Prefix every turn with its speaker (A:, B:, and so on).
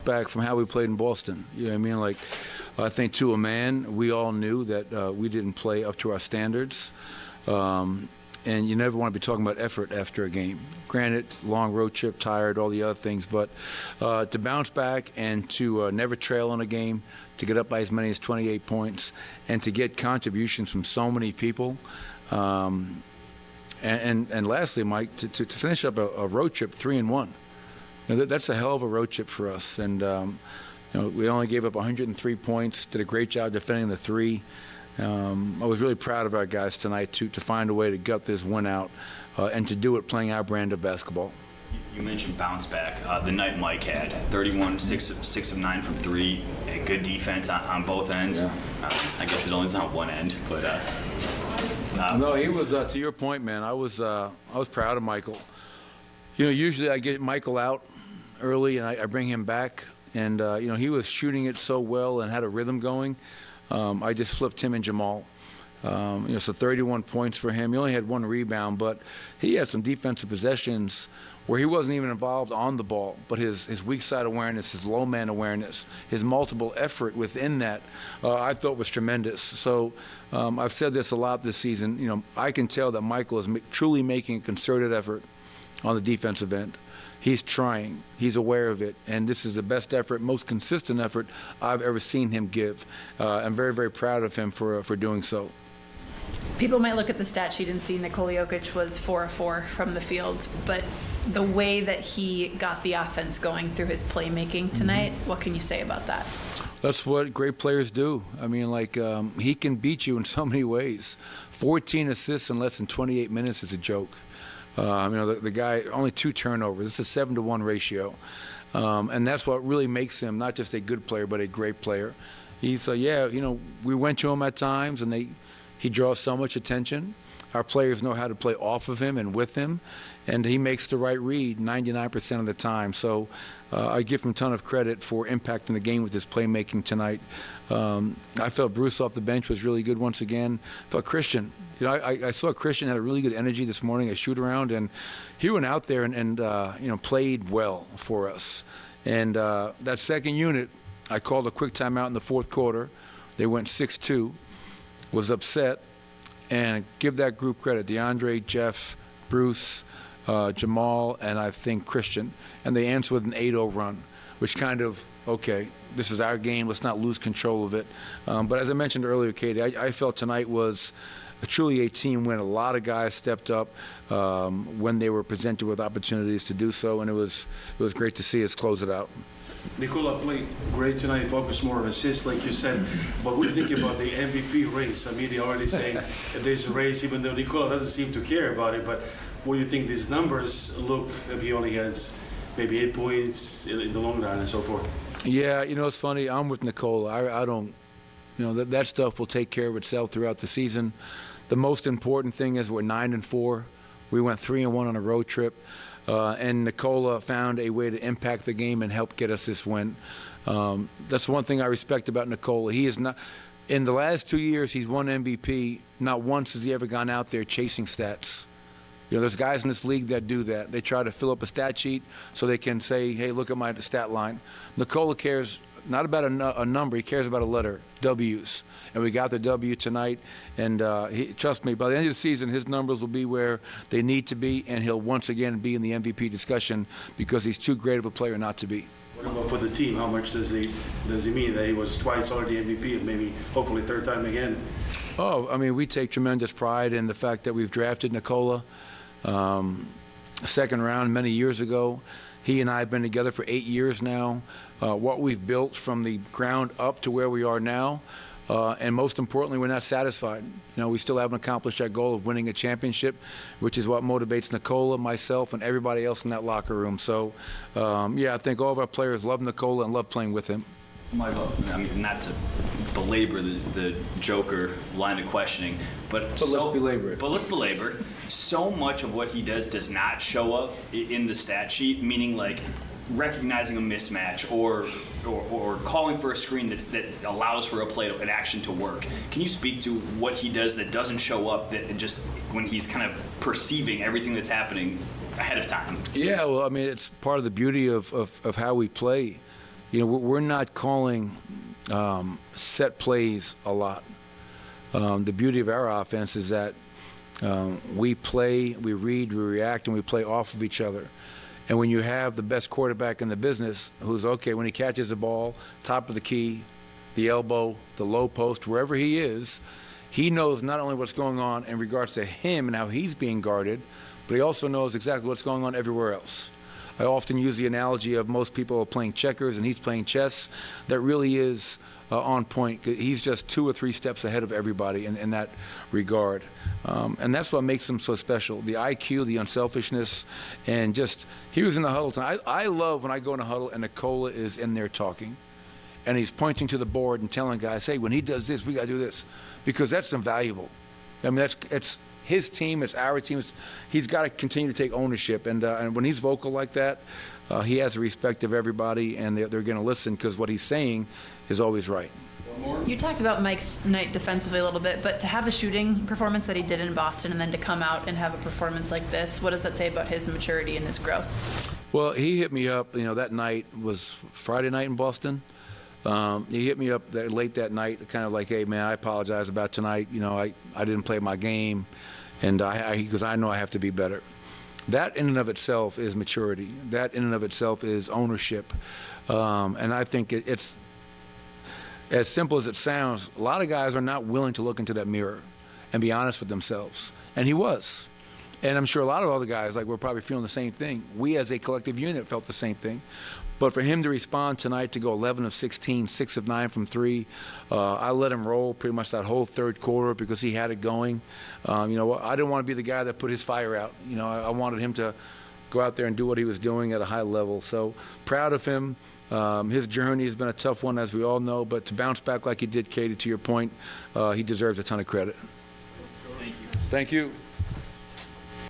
A: back from how we played in Boston. You know what I mean? Like, I think to a man, we all knew that we didn't play up to our standards. And you never want to be talking about effort after a game. Granted, long road trip, tired, all the other things, but to bounce back and to never trail in a game, to get up by as many as 28 points, and to get contributions from so many people. And lastly, Mike, to finish up a road trip 3-1. You know, that's a hell of a road trip for us. And you know, we only gave up 103 points, did a great job defending the three. I was really proud of our guys tonight to find a way to gut this win out and to do it playing our brand of basketball.
B: You mentioned bounce back. The night Mike had 31, 6 of 9 from three, a good defense on both ends.
A: Yeah.
B: I guess it only is on one end, but
A: no, he was to your point, man. I was proud of Michael. You know, usually I get Michael out early and I bring him back, and you know, he was shooting it so well and had a rhythm going. I just flipped him and Jamal. You know, so 31 points for him. He only had 1 rebound, but he had some defensive possessions where he wasn't even involved on the ball, but his weak side awareness, his low man awareness, his multiple effort within that, I thought was tremendous. So I've said this a lot this season. You know, I can tell that Michael is truly making a concerted effort on the defensive end. He's trying. He's aware of it. And this is the best effort, most consistent effort I've ever seen him give. I'm very, very proud of him for doing so.
C: People might look at the stat sheet and see Nikola Jokic was 4 of 4 from the field, but the way that he got the offense going through his playmaking tonight, what can you say about that?
A: That's what great players do. I mean, like, he can beat you in so many ways. 14 assists in less than 28 minutes is a joke. You know, the guy, only 2 turnovers. This is a 7-to-1 ratio. And that's what really makes him not just a good player, but a great player. He's, yeah, you know, we went to him at times, and he draws so much attention. Our players know how to play off of him and with him, and he makes the right read 99% of the time. So I give him a ton of credit for impacting the game with his playmaking tonight. I felt Bruce off the bench was really good once again. I felt Christian. You know, I saw Christian had a really good energy this morning, a shoot-around, and he went out there and you know, played well for us. And that second unit, I called a quick timeout in the fourth quarter. They went 6-2, was upset, and give that group credit. DeAndre, Jeff, Bruce, Jamal, and I think Christian. And they answered with an 8-0 run, which kind of, okay, this is our game. Let's not lose control of it. But as I mentioned earlier, Katie, I felt tonight was truly a team win. A lot of guys stepped up when they were presented with opportunities to do so, and it was great to see us close it out.
D: Nikola played great tonight, focused more on assists, like you said. But what do you think about the MVP race? I mean, they're already saying that there's a race, even though Nikola doesn't seem to care about it. But what do you think these numbers look if he only has maybe 8 points in the long run and so forth?
A: Yeah, you know, it's funny. I'm with Nikola. I don't, you know, that stuff will take care of itself throughout the season. The most important thing is we're 9-4. We went 3-1 on a road trip. And Nikola found a way to impact the game and help get us this win. That's one thing I respect about Nikola. He is not, in the last 2 years, he's won MVP. Not once has he ever gone out there chasing stats. You know, there's guys in this league that do that. They try to fill up a stat sheet so they can say, hey, look at my stat line. Nikola cares not about a number, he cares about a letter, W's. And we got the W tonight, and trust me, by the end of the season, his numbers will be where they need to be, and he'll once again be in the MVP discussion because he's too great of a player not to be.
D: What about for the team? How much does he mean that he was twice already MVP and maybe hopefully third time again?
A: Oh, I mean, we take tremendous pride in the fact that we've drafted Nikola second round many years ago. He and I have been together for 8 years now. What we've built from the ground up to where we are now, and most importantly, we're not satisfied. You know, we still haven't accomplished our goal of winning a championship, which is what motivates Nikola, myself, and everybody else in that locker room. So, yeah, I think all of our players love Nikola and love playing with him.
B: Michael, I mean, not to belabor the Joker line of questioning, but
A: let's belabor it.
B: But let's belabor. So much of what he does not show up in the stat sheet, meaning like recognizing a mismatch or calling for a screen that allows for a play, an action to work. Can you speak to what he does that doesn't show up, that just when he's kind of perceiving everything that's happening ahead of time?
A: Yeah, well, I mean, it's part of the beauty of how we play. we're not calling set plays a lot. The beauty of our offense is that we play, we read, we react, and we play off of each other. And when you have the best quarterback in the business, who's okay when he catches the ball, top of the key, the elbow, the low post, wherever he is, he knows not only what's going on in regards to him and how he's being guarded, but he also knows exactly what's going on everywhere else. I often use the analogy of most people are playing checkers and he's playing chess. That really is on point. He's just 2 or 3 steps ahead of everybody in that regard. And that's what makes him so special. The IQ, the unselfishness, and just, he was in the huddle tonight. I love when I go in a huddle and Nikola is in there talking. And he's pointing to the board and telling guys, hey, when he does this, we got to do this. Because that's invaluable. I mean, it's his team, it's our team. He's got to continue to take ownership. And when he's vocal like that, he has the respect of everybody, and they're going to listen because what he's saying is always right.
C: You talked about Mike's night defensively a little bit, but to have the shooting performance that he did in Boston and then to come out and have a performance like this, what does that say about his maturity and his growth?
A: Well, he hit me up, that night was Friday night in Boston. He hit me up late that night, kind of like, hey, man, I apologize about tonight. I didn't play my game, and because I know I have to be better. That in and of itself is maturity. That in and of itself is ownership. And I think it's as simple as it sounds. A lot of guys are not willing to look into that mirror and be honest with themselves. And he was. And I'm sure a lot of other guys, were probably feeling the same thing. We as a collective unit felt the same thing. But for him to respond tonight, to go 11 of 16, 6 of 9 from 3, I let him roll pretty much that whole third quarter because he had it going. I didn't want to be the guy that put his fire out. I wanted him to go out there and do what he was doing at a high level. So proud of him. His journey has been a tough one, as we all know, but to bounce back like he did, Katie, to your point, he deserves a ton of credit.
B: Thank you.
A: Thank you.